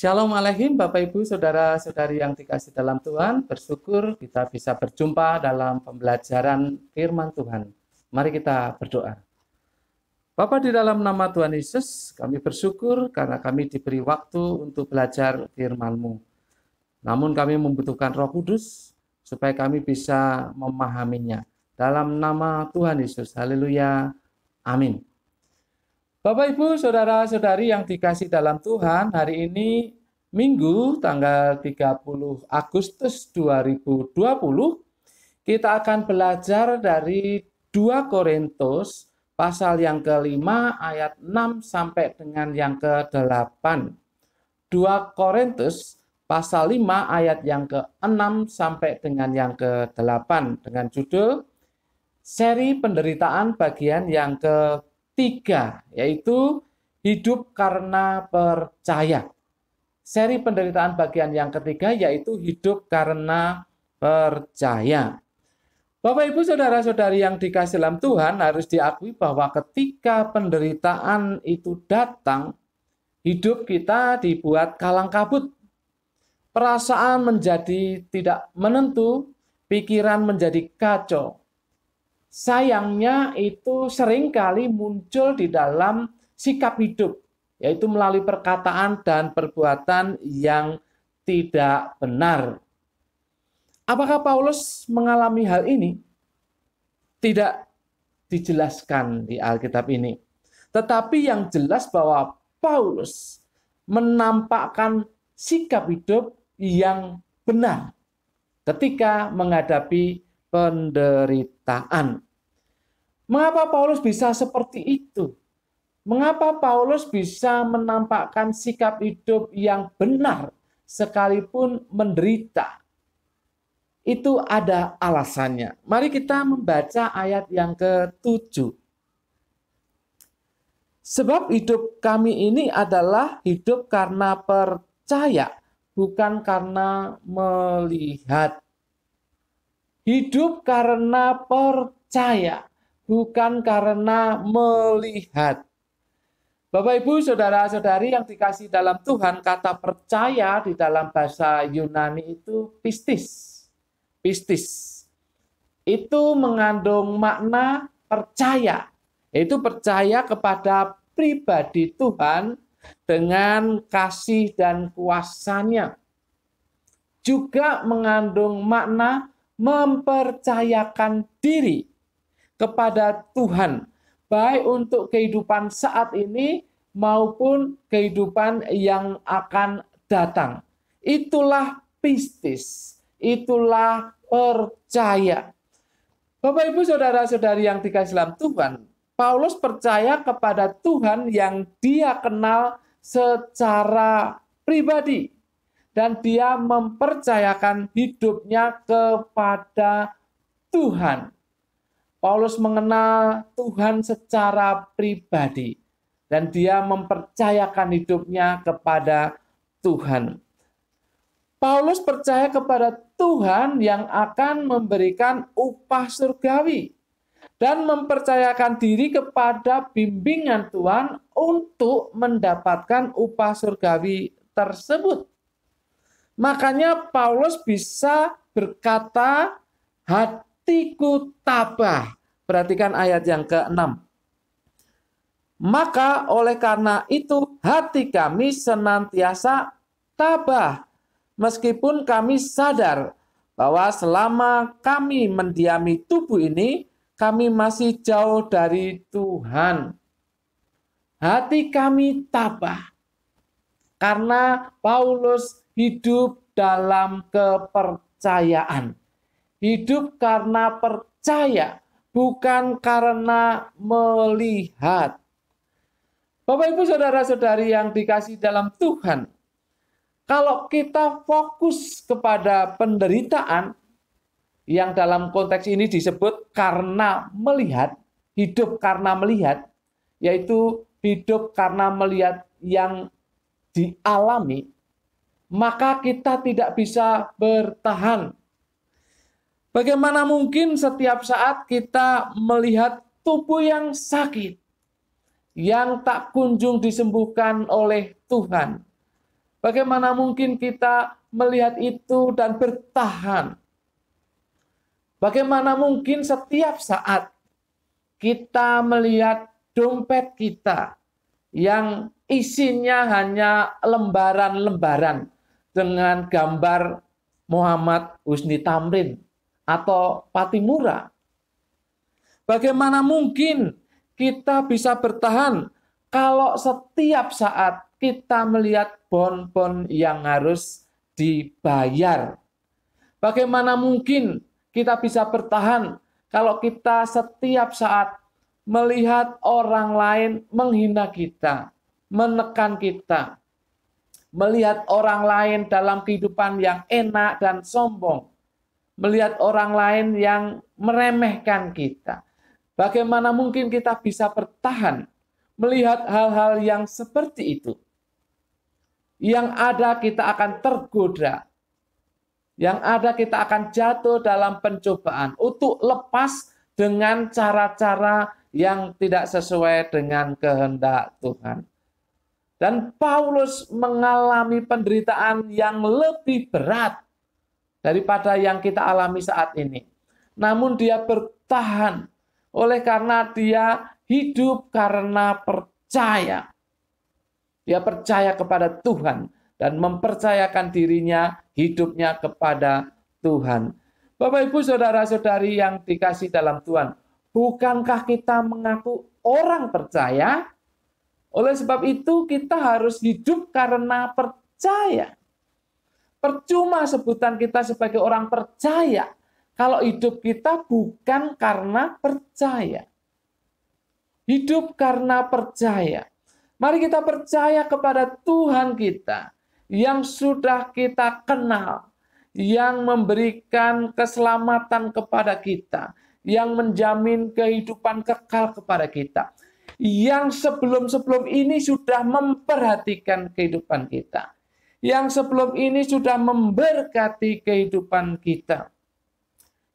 Shalom Aleichem Bapak Ibu Saudara-saudari yang dikasih dalam Tuhan. Bersyukur kita bisa berjumpa dalam pembelajaran firman Tuhan. Mari kita berdoa. Bapa, di dalam nama Tuhan Yesus, kami bersyukur karena kami diberi waktu untuk belajar firman-Mu. Namun kami membutuhkan Roh Kudus supaya kami bisa memahaminya. Dalam nama Tuhan Yesus, haleluya, amin. Bapak, Ibu, Saudara-saudari yang dikasih dalam Tuhan, hari ini Minggu tanggal 30 Agustus 2020, kita akan belajar dari 2 Korintus pasal yang ke-5 ayat 6 sampai dengan yang ke-8. 2 Korintus pasal 5 ayat yang ke-6 sampai dengan yang ke-8 dengan judul Seri Penderitaan bagian yang ke-3, yaitu hidup karena percaya. Seri penderitaan bagian yang ketiga yaitu hidup karena percaya. Bapak, Ibu, Saudara-saudari yang dikasih dalam Tuhan, harus diakui bahwa ketika penderitaan itu datang, hidup kita dibuat kalang kabut. Perasaan menjadi tidak menentu, pikiran menjadi kacau. Sayangnya itu seringkali muncul di dalam sikap hidup, yaitu melalui perkataan dan perbuatan yang tidak benar. Apakah Paulus mengalami hal ini? Tidak dijelaskan di Alkitab ini. Tetapi yang jelas bahwa Paulus menampakkan sikap hidup yang benar ketika menghadapi penderitaan. Mengapa Paulus bisa seperti itu? Mengapa Paulus bisa menampakkan sikap hidup yang benar sekalipun menderita? Itu ada alasannya. Mari kita membaca ayat yang ke-7. Sebab hidup kami ini adalah hidup karena percaya, bukan karena melihat. Hidup karena percaya, bukan karena melihat. Bapak, Ibu, Saudara-saudari yang dikasih dalam Tuhan, kata percaya di dalam bahasa Yunani itu pistis. Pistis. Itu mengandung makna percaya, yaitu percaya kepada pribadi Tuhan dengan kasih dan kuasa-Nya. Juga mengandung makna mempercayakan diri kepada Tuhan, baik untuk kehidupan saat ini maupun kehidupan yang akan datang. Itulah pistis, itulah percaya. Bapak, Ibu, Saudara-saudari yang dikasih dalam Tuhan, Paulus percaya kepada Tuhan yang dia kenal secara pribadi. Dan dia mempercayakan hidupnya kepada Tuhan. Paulus mengenal Tuhan secara pribadi. Dan dia mempercayakan hidupnya kepada Tuhan. Paulus percaya kepada Tuhan yang akan memberikan upah surgawi. Dan mempercayakan diri kepada bimbingan Tuhan untuk mendapatkan upah surgawi tersebut. Makanya Paulus bisa berkata, hatiku tabah. Perhatikan ayat yang ke-6. Maka oleh karena itu hati kami senantiasa tabah. Meskipun kami sadar bahwa selama kami mendiami tubuh ini, kami masih jauh dari Tuhan. Hati kami tabah. Karena Paulus hidup dalam kepercayaan. Hidup karena percaya, bukan karena melihat. Bapak, Ibu, Saudara-saudari yang dikasih dalam Tuhan, kalau kita fokus kepada penderitaan, yang dalam konteks ini disebut karena melihat, hidup karena melihat, yaitu hidup karena melihat yang dialami, maka kita tidak bisa bertahan. Bagaimana mungkin setiap saat kita melihat tubuh yang sakit, yang tak kunjung disembuhkan oleh Tuhan, Bagaimana mungkin kita melihat itu dan bertahan? Bagaimana mungkin setiap saat kita melihat dompet kita yang isinya hanya lembaran-lembaran dengan gambar Muhammad Husni Tamrin atau Patimura? Bagaimana mungkin kita bisa bertahan kalau setiap saat kita melihat bon-bon yang harus dibayar? Bagaimana mungkin kita bisa bertahan kalau kita setiap saat melihat orang lain menghina kita, menekan kita, melihat orang lain dalam kehidupan yang enak dan sombong, melihat orang lain yang meremehkan kita? Bagaimana mungkin kita bisa bertahan melihat hal-hal yang seperti itu? Yang ada kita akan tergoda. Yang ada kita akan jatuh dalam pencobaan untuk lepas dengan cara-cara yang tidak sesuai dengan kehendak Tuhan. Dan Paulus mengalami penderitaan yang lebih berat daripada yang kita alami saat ini. Namun dia bertahan oleh karena dia hidup karena percaya. Dia percaya kepada Tuhan dan mempercayakan dirinya, hidupnya kepada Tuhan. Bapak, Ibu, saudara-saudari yang dikasih dalam Tuhan, bukankah kita mengaku orang percaya? Oleh sebab itu kita harus hidup karena percaya. Percuma sebutan kita sebagai orang percaya kalau hidup kita bukan karena percaya. Hidup karena percaya. Mari kita percaya kepada Tuhan kita yang sudah kita kenal, yang memberikan keselamatan kepada kita, yang menjamin kehidupan kekal kepada kita, yang sebelum-sebelum ini sudah memperhatikan kehidupan kita, yang sebelum ini sudah memberkati kehidupan kita,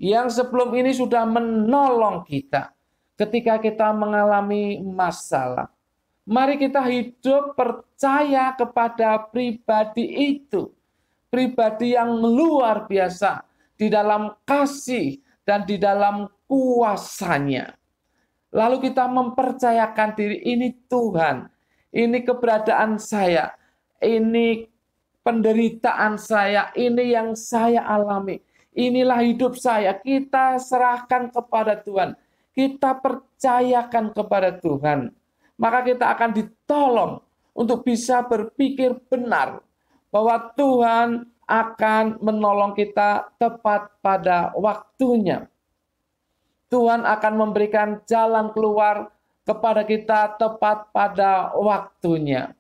yang sebelum ini sudah menolong kita ketika kita mengalami masalah. Mari kita hidup percaya kepada pribadi itu. Pribadi yang luar biasa di dalam kasih dan di dalam kuasanya. Lalu kita mempercayakan diri, ini Tuhan, ini keberadaan saya, ini penderitaan saya, ini yang saya alami. Inilah hidup saya, kita serahkan kepada Tuhan. Kita percayakan kepada Tuhan. Maka kita akan ditolong untuk bisa berpikir benar bahwa Tuhan akan menolong kita tepat pada waktunya. Tuhan akan memberikan jalan keluar kepada kita tepat pada waktunya.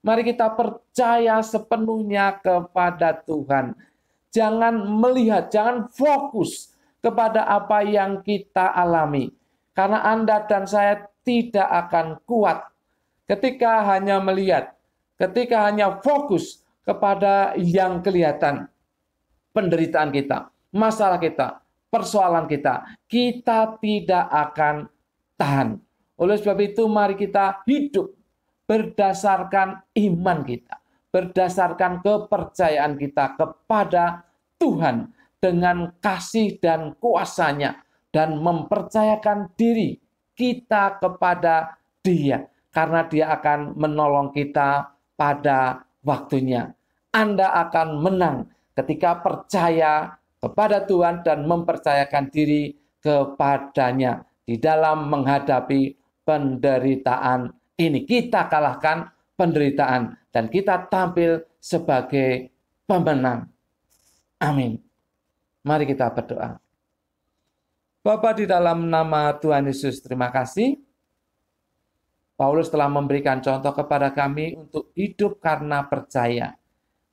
Mari kita percaya sepenuhnya kepada Tuhan. Jangan melihat, jangan fokus kepada apa yang kita alami. Karena Anda dan saya tidak akan kuat ketika hanya melihat, ketika hanya fokus kepada yang kelihatan. Penderitaan kita, masalah kita, persoalan kita, kita tidak akan tahan. Oleh sebab itu mari kita hidup berdasarkan iman kita, berdasarkan kepercayaan kita kepada Tuhan dengan kasih dan kuasa-Nya, dan mempercayakan diri kita kepada Dia, karena Dia akan menolong kita pada waktunya. Anda akan menang ketika percaya kepada Tuhan dan mempercayakan diri kepadanya di dalam menghadapi penderitaan ini. Kita kalahkan penderitaan dan kita tampil sebagai pemenang. Amin. Mari kita berdoa. Bapa, di dalam nama Tuhan Yesus, terima kasih. Paulus telah memberikan contoh kepada kami untuk hidup karena percaya.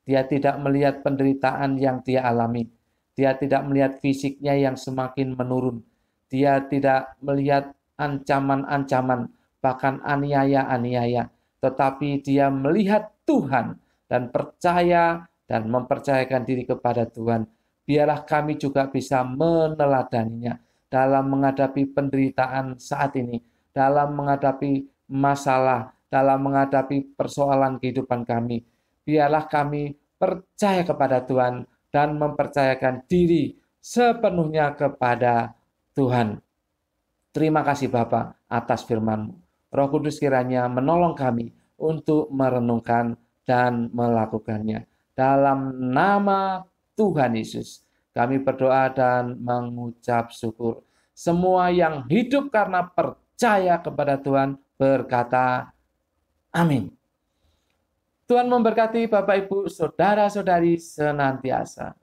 Dia tidak melihat penderitaan yang dia alami. Dia tidak melihat fisiknya yang semakin menurun. Dia tidak melihat ancaman-ancaman, bahkan aniaya-aniaya. Tetapi dia melihat Tuhan dan percaya dan mempercayakan diri kepada Tuhan. Biarlah kami juga bisa meneladaninya dalam menghadapi penderitaan saat ini, dalam menghadapi masalah, dalam menghadapi persoalan kehidupan kami. biarlah kami percaya kepada Tuhan dan mempercayakan diri sepenuhnya kepada Tuhan. Terima kasih Bapa atas firman-Mu. Roh Kudus kiranya menolong kami untuk merenungkan dan melakukannya. Dalam nama Tuhan Yesus, kami berdoa dan mengucap syukur. Semua yang hidup karena percaya kepada Tuhan berkata, amin. Tuhan memberkati Bapak Ibu, saudara-saudari senantiasa.